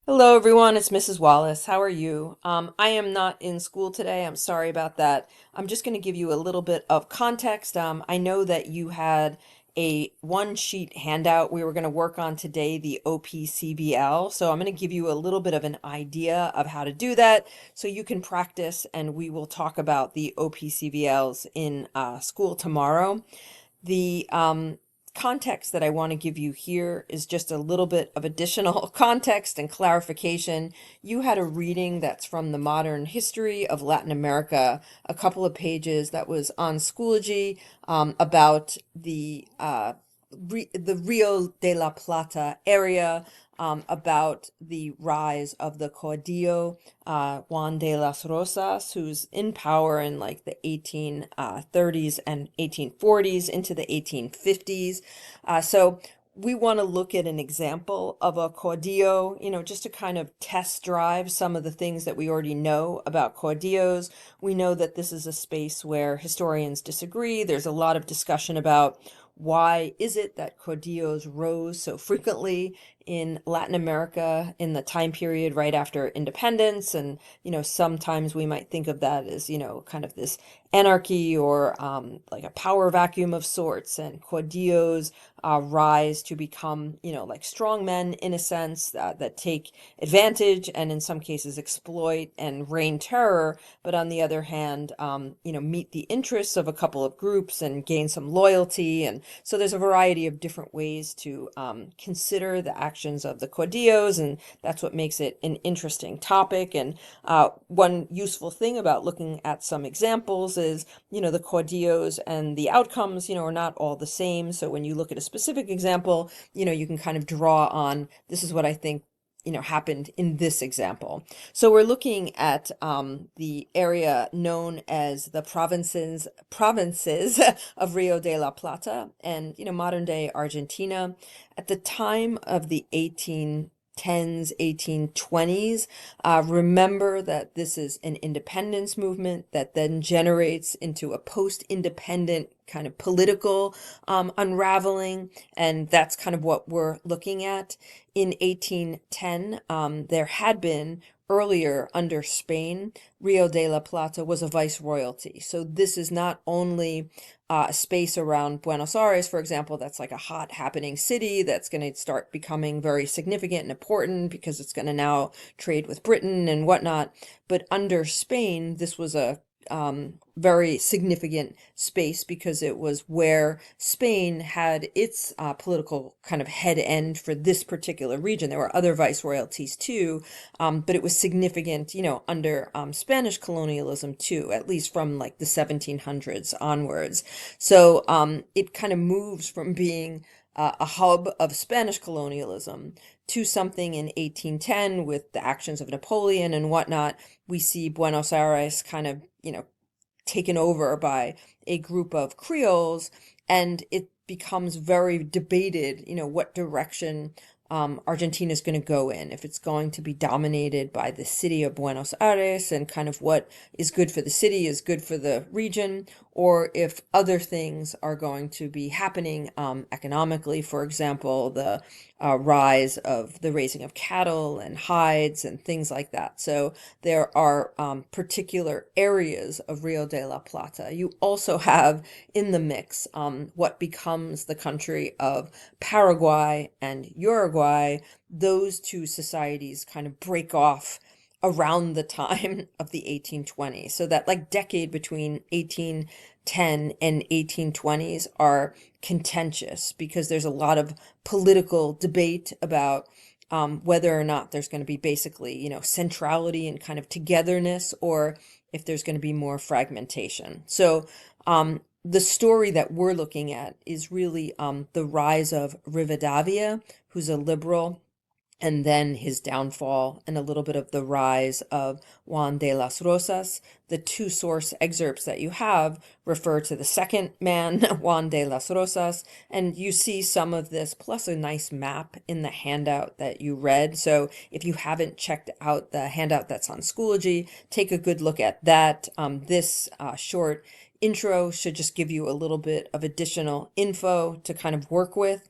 Hello, everyone. It's Mrs. Wallace. How are you? I am not in school today. I'm sorry about that. I'm just going to give you a little bit of context. I know that you had a one sheet handout we were going to work on today, the opcbl. So I'm going to give you a little bit of an idea of how to do that so you can practice, and we will talk about the opcbls in school tomorrow. The context that I want to give you here is just a little bit of additional context and clarification. You had a reading that's from the modern history of Latin America, a couple of pages that was on Schoology, about the Rio de la Plata area, about the rise of the caudillo, Juan de las Rosas, who's in power in like the 1830s and 1840s into the 1850s. So we want to look at an example of a caudillo, just to kind of test drive some of the things that we already know about caudillos. We know that this is a space where historians disagree. There's a lot of discussion about why is it that caudillos rose so frequently in Latin America in the time period right after independence. And, sometimes we might think of that as, kind of this anarchy or like a power vacuum of sorts. And caudillos rise to become, like strong men in a sense that take advantage and in some cases exploit and reign terror. But on the other hand, meet the interests of a couple of groups and gain some loyalty. And so there's a variety of different ways to consider the actions of the caudillos, and that's what makes it an interesting topic. And one useful thing about looking at some examples is, the caudillos and the outcomes, are not all the same. So when you look at a specific example, you can kind of draw on, this is what I think happened in this example. So we're looking at the area known as the provinces of Rio de la Plata and modern day Argentina. At the time of the 1810s, 1820s, remember that this is an independence movement that then generates into a post-independent kind of political unraveling, and that's kind of what we're looking at. In 1810, there had been earlier under Spain, Rio de la Plata was a viceroyalty. So this is not only a space around Buenos Aires, for example, that's like a hot happening city that's going to start becoming very significant and important because it's going to now trade with Britain and whatnot. But under Spain, this was a very significant space because it was where Spain had its political kind of head end for this particular region. There were other viceroyalties too, but it was significant, under Spanish colonialism too, at least from like the 1700s onwards. So it kind of moves from being a hub of Spanish colonialism to something in 1810 with the actions of Napoleon and whatnot. We see Buenos Aires kind of, taken over by a group of Creoles, and it becomes very debated, what direction Argentina is going to go in, if it's going to be dominated by the city of Buenos Aires and kind of what is good for the city is good for the region, or if other things are going to be happening economically, for example, the rise of the raising of cattle and hides and things like that. So there are particular areas of Rio de la Plata. You also have in the mix what becomes the country of Paraguay and Uruguay. Those two societies kind of break off around the time of the 1820s. So that like decade between 1810 and 1820s are contentious because there's a lot of political debate about whether or not there's going to be basically, centrality and kind of togetherness, or if there's going to be more fragmentation. So the story that we're looking at is really the rise of Rivadavia, who's a liberal, and then his downfall and a little bit of the rise of Juan de las Rosas. The two source excerpts that you have refer to the second man, Juan de las Rosas, and you see some of this plus a nice map in the handout that you read. So if you haven't checked out the handout that's on Schoology, take a good look at that. This short intro should just give you a little bit of additional info to kind of work with.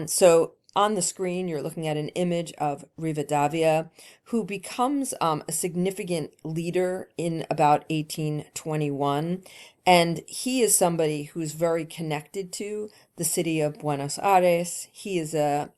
So on the screen, you're looking at an image of Rivadavia, who becomes a significant leader in about 1821. And he is somebody who's very connected to the city of Buenos Aires. He is a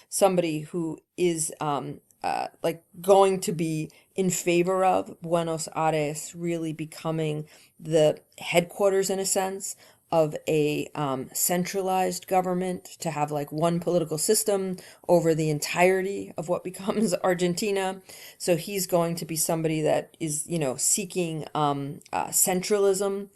somebody who is like going to be in favor of Buenos Aires really becoming the headquarters, in a sense, of a centralized government, to have like one political system over the entirety of what becomes Argentina. So he's going to be somebody that is, seeking centralism.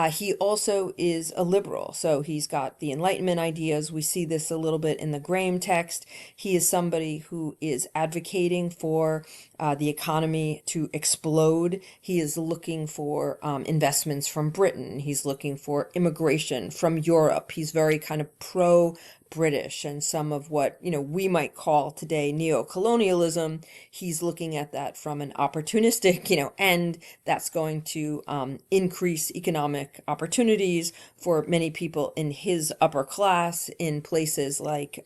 He also is a liberal, so he's got the Enlightenment ideas. We see this a little bit in the Graham text. He is somebody who is advocating for the economy to explode. He is looking for investments from Britain. He's looking for immigration from Europe. He's very kind of pro-British, and some of what, we might call today neo-colonialism. He's looking at that from an opportunistic, end that's going to increase economic opportunities for many people in his upper class in places like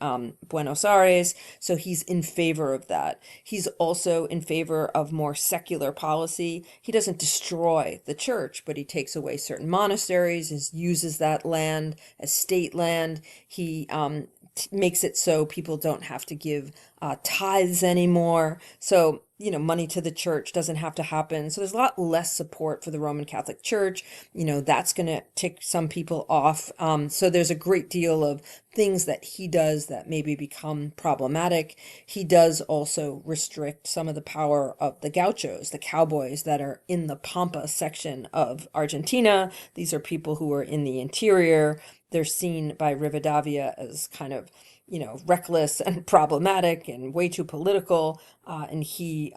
Buenos Aires. So he's in favor of that. He's also in favor of more secular policy. He doesn't destroy the church, but he takes away certain monasteries and uses that land as state land. He makes it so people don't have to give tithes anymore. So, money to the church doesn't have to happen. So there's a lot less support for the Roman Catholic Church. That's going to tick some people off. So there's a great deal of things that he does that maybe become problematic. He does also restrict some of the power of the gauchos, the cowboys that are in the Pampa section of Argentina. These are people who are in the interior. They're seen by Rivadavia as kind of, reckless and problematic and way too political. And he,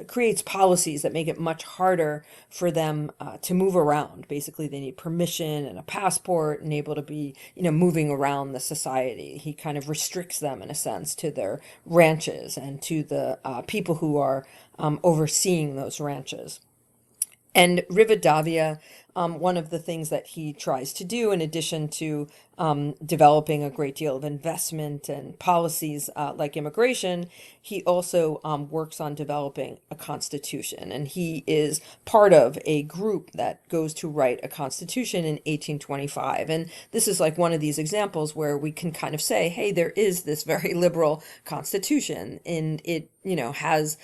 creates policies that make it much harder for them to move around. Basically, they need permission and a passport and able to be, moving around the society. He kind of restricts them, in a sense, to their ranches and to the people who are overseeing those ranches. And Rivadavia, one of the things that he tries to do, in addition to developing a great deal of investment and policies like immigration, he also works on developing a constitution. And he is part of a group that goes to write a constitution in 1825. And this is like one of these examples where we can kind of say, hey, there is this very liberal constitution, and it has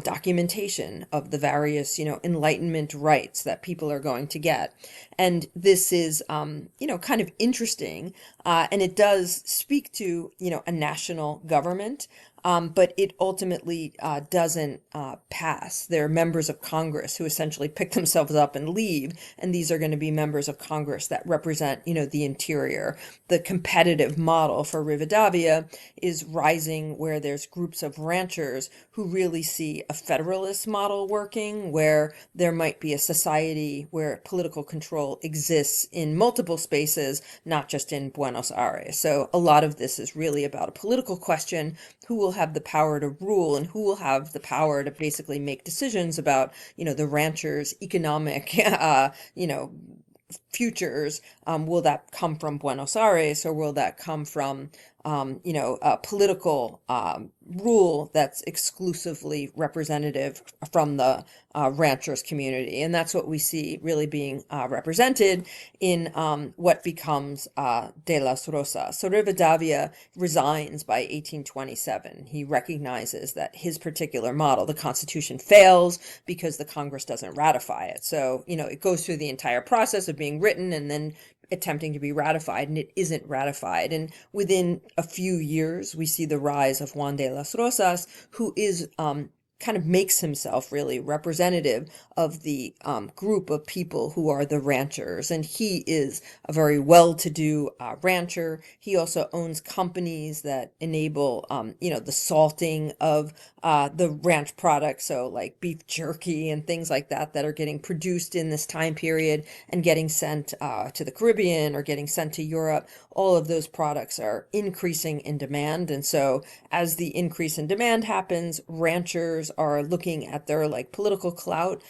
documentation of the various, Enlightenment rights that people are going to get. And this is, kind of interesting. And it does speak to, a national government. But it ultimately doesn't pass. There are members of Congress who essentially pick themselves up and leave, and these are going to be members of Congress that represent, the interior. The competitive model for Rivadavia is rising, where there's groups of ranchers who really see a federalist model working, where there might be a society where political control exists in multiple spaces, not just in Buenos Aires. So a lot of this is really about a political question: who will have the power to rule and who will have the power to basically make decisions about, the ranchers' economic, futures. Will that come from Buenos Aires, or will that come from, a political rule that's exclusively representative from the ranchers community? And that's what we see really being represented in what becomes De las Rosas. So Rivadavia resigns by 1827. He recognizes that his particular model, the Constitution, fails because the Congress doesn't ratify it. So, it goes through the entire process of being written and then attempting to be ratified, and it isn't ratified. And within a few years, we see the rise of Juan de las Rosas, who is kind of makes himself really representative of the group of people who are the ranchers. And he is a very well-to-do rancher. He also owns companies that enable, the salting of the ranch products. So like beef jerky and things like that that are getting produced in this time period and getting sent to the Caribbean or getting sent to Europe. All of those products are increasing in demand. And so as the increase in demand happens, ranchers are looking at their like political clout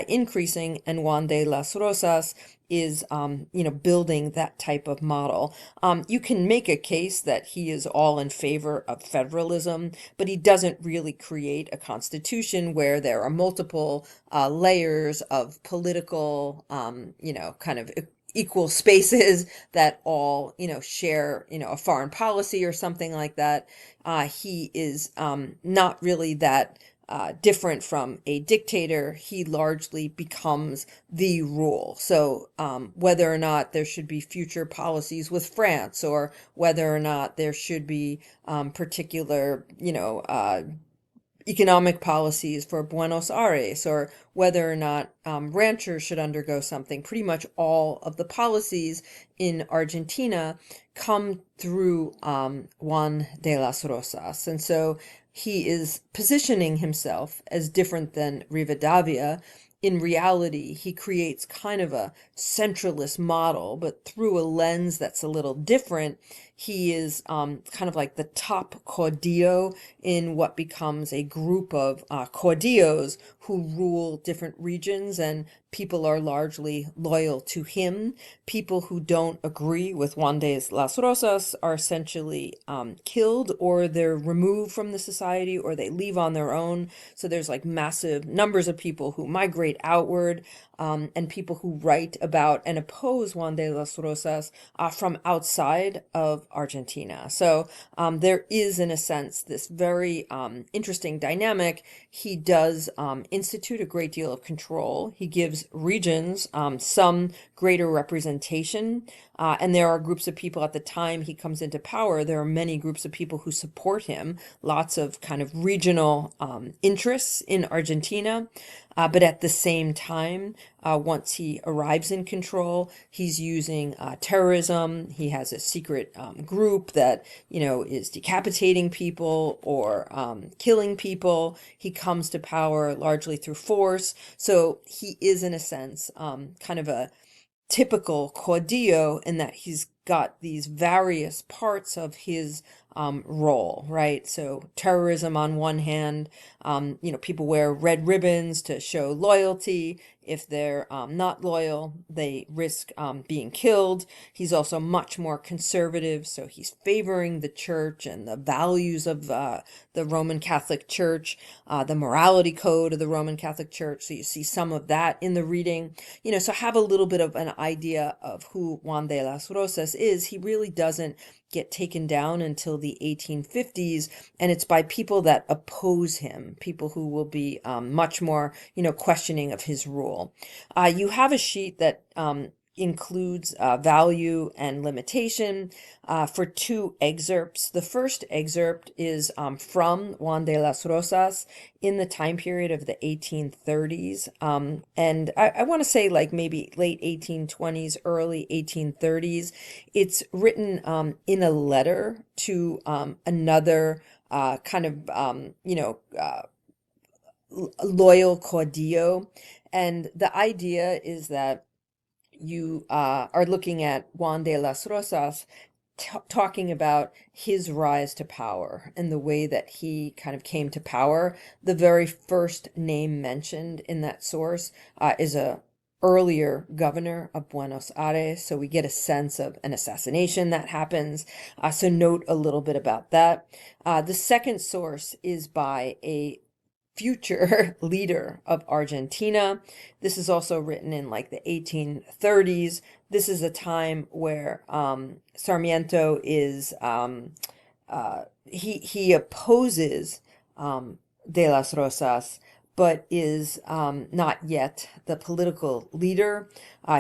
increasing, and Juan de las Rosas is, building that type of model. You can make a case that he is all in favor of federalism, but he doesn't really create a constitution where there are multiple layers of political, kind of equal spaces that all, share, a foreign policy or something like that. He is not really that different from a dictator. He largely becomes the rule. So whether or not there should be future policies with France, or whether or not there should be particular, economic policies for Buenos Aires, or whether or not ranchers should undergo something. Pretty much all of the policies in Argentina come through Juan de las Rosas. And so he is positioning himself as different than Rivadavia. In reality, he creates kind of a centralist model, but through a lens that's a little different. He is kind of like the top caudillo in what becomes a group of caudillos who rule different regions, and people are largely loyal to him. People who don't agree with Juan de las Rosas are essentially killed, or they're removed from the society, or they leave on their own. So there's like massive numbers of people who migrate outward, and people who write about and oppose Juan de las Rosas from outside of Argentina. So there is, in a sense, this very interesting dynamic. He does institute a great deal of control. He gives regions some greater representation. And there are groups of people at the time he comes into power. There are many groups of people who support him, lots of kind of regional interests in Argentina. But at the same time, once he arrives in control, he's using terrorism. He has a secret group that, is decapitating people or killing people. He comes to power largely through force. So he is, in a sense, kind of a typical caudillo in that he's got these various parts of his role, right? So terrorism on one hand, people wear red ribbons to show loyalty. If they're not loyal, they risk being killed. He's also much more conservative, so he's favoring the church and the values of the Roman Catholic Church, the morality code of the Roman Catholic Church. So you see some of that in the reading. So have a little bit of an idea of who Juan de las Rosas is. He really doesn't get taken down until the 1850s, and it's by people that oppose him, people who will be much more, questioning of his rule. You have a sheet that includes value and limitation for two excerpts. The first excerpt is from Juan de las Rosas in the time period of the 1830s. And I want to say like maybe late 1820s, early 1830s. It's written in a letter to another kind of, loyal caudillo. And the idea is that you are looking at Juan de las Rosas talking about his rise to power and the way that he kind of came to power. The very first name mentioned in that source is a earlier governor of Buenos Aires, so we get a sense of an assassination that happens. So note a little bit about that. The second source is by a future leader of Argentina. This is also written in like the 1830s. This is a time where Sarmiento is he opposes De las Rosas, but is not yet the political leader.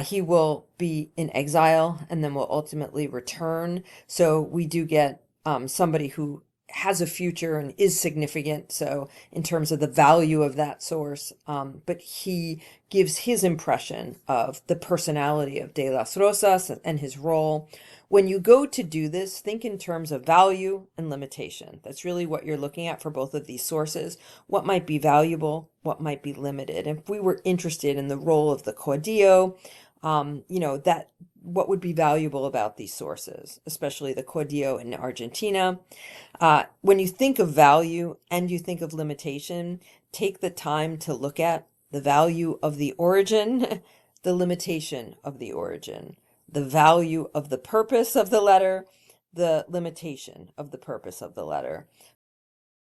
He will be in exile and then will ultimately return. So we do get somebody who has a future and is significant, so in terms of the value of that source, but he gives his impression of the personality of De las Rosas and his role. When you go to do this, think in terms of value and limitation. That's really what you're looking at for both of these sources. What might be valuable, what might be limited. If we were interested in the role of the caudillo, that what would be valuable about these sources, especially the caudillo in Argentina. When you think of value and you think of limitation, take the time to look at the value of the origin, the limitation of the origin, the value of the purpose of the letter, the limitation of the purpose of the letter.